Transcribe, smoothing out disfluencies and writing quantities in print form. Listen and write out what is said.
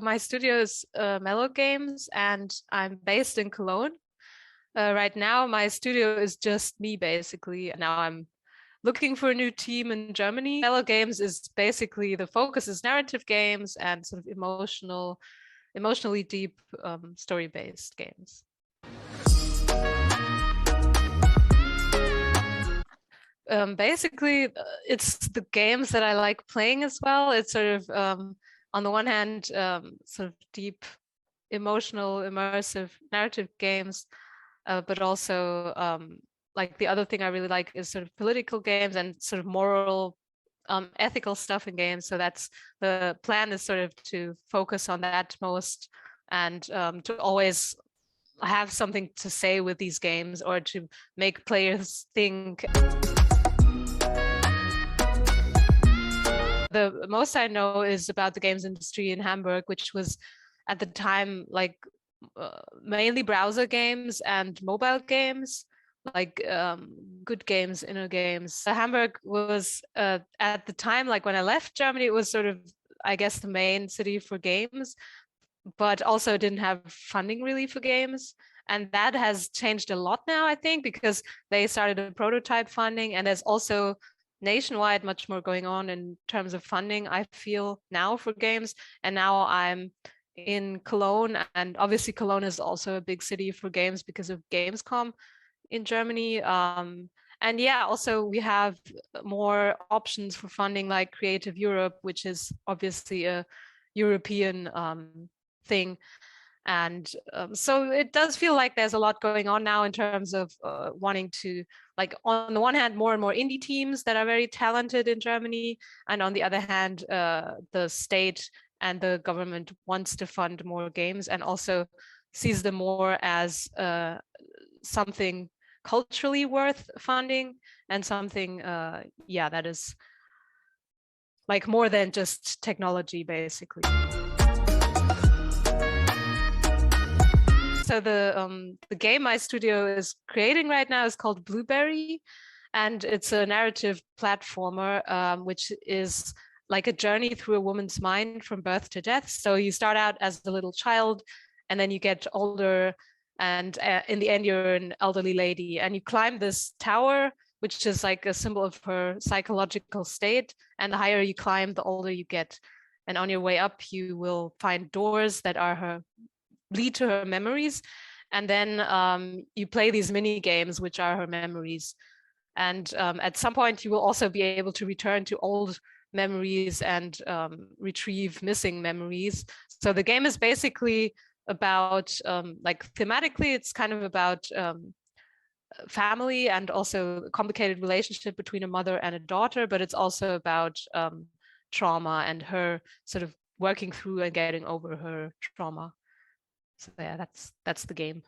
My studio is Mellow Games, and I'm based in Cologne. Right now, my studio is just me, basically. Now I'm looking for a new team in Germany. Mellow Games is basically the focus is narrative games and sort of emotionally deep story-based games. Basically, it's the games that I like playing as well. It's sort of, on the one hand, sort of deep, emotional, immersive narrative games, but also like the other thing I really like is sort of political games and sort of moral, ethical stuff in games. So that's the plan is sort of to focus on that most and to always have something to say with these games or to make players think. The most I know is about the games industry in Hamburg, which was at the time like mainly browser games and mobile games, like good games, inner games. Hamburg was at the time, like when I left Germany, it was sort of, I guess, the main city for games, but also didn't have funding really for games. And that has changed a lot now, I think, because they started a prototype funding, and there's also nationwide much more going on in terms of funding, I feel, now for games. And now I'm in Cologne, and obviously Cologne is also a big city for games because of Gamescom in Germany. And yeah, also we have more options for funding like Creative Europe, which is obviously a European thing. And so it does feel like there's a lot going on now in terms of wanting to, like, on the one hand, more and more indie teams that are very talented in Germany, and on the other hand, the state and the government wants to fund more games and also sees them more as something culturally worth funding and something, that is like more than just technology, basically. So the game my studio is creating right now is called Blueberry, and it's a narrative platformer, which is like a journey through a woman's mind from birth to death. So you start out as a little child, and then you get older, and in the end you're an elderly lady, and you climb this tower, which is like a symbol of her psychological state. And the higher you climb, the older you get. And on your way up, you will find doors that are lead to her memories, and then you play these mini games which are her memories, and at some point you will also be able to return to old memories and retrieve missing memories. So the game is basically about, like, thematically it's kind of about family and also a complicated relationship between a mother and a daughter, but it's also about trauma and her sort of working through and getting over her trauma. So yeah, that's the game.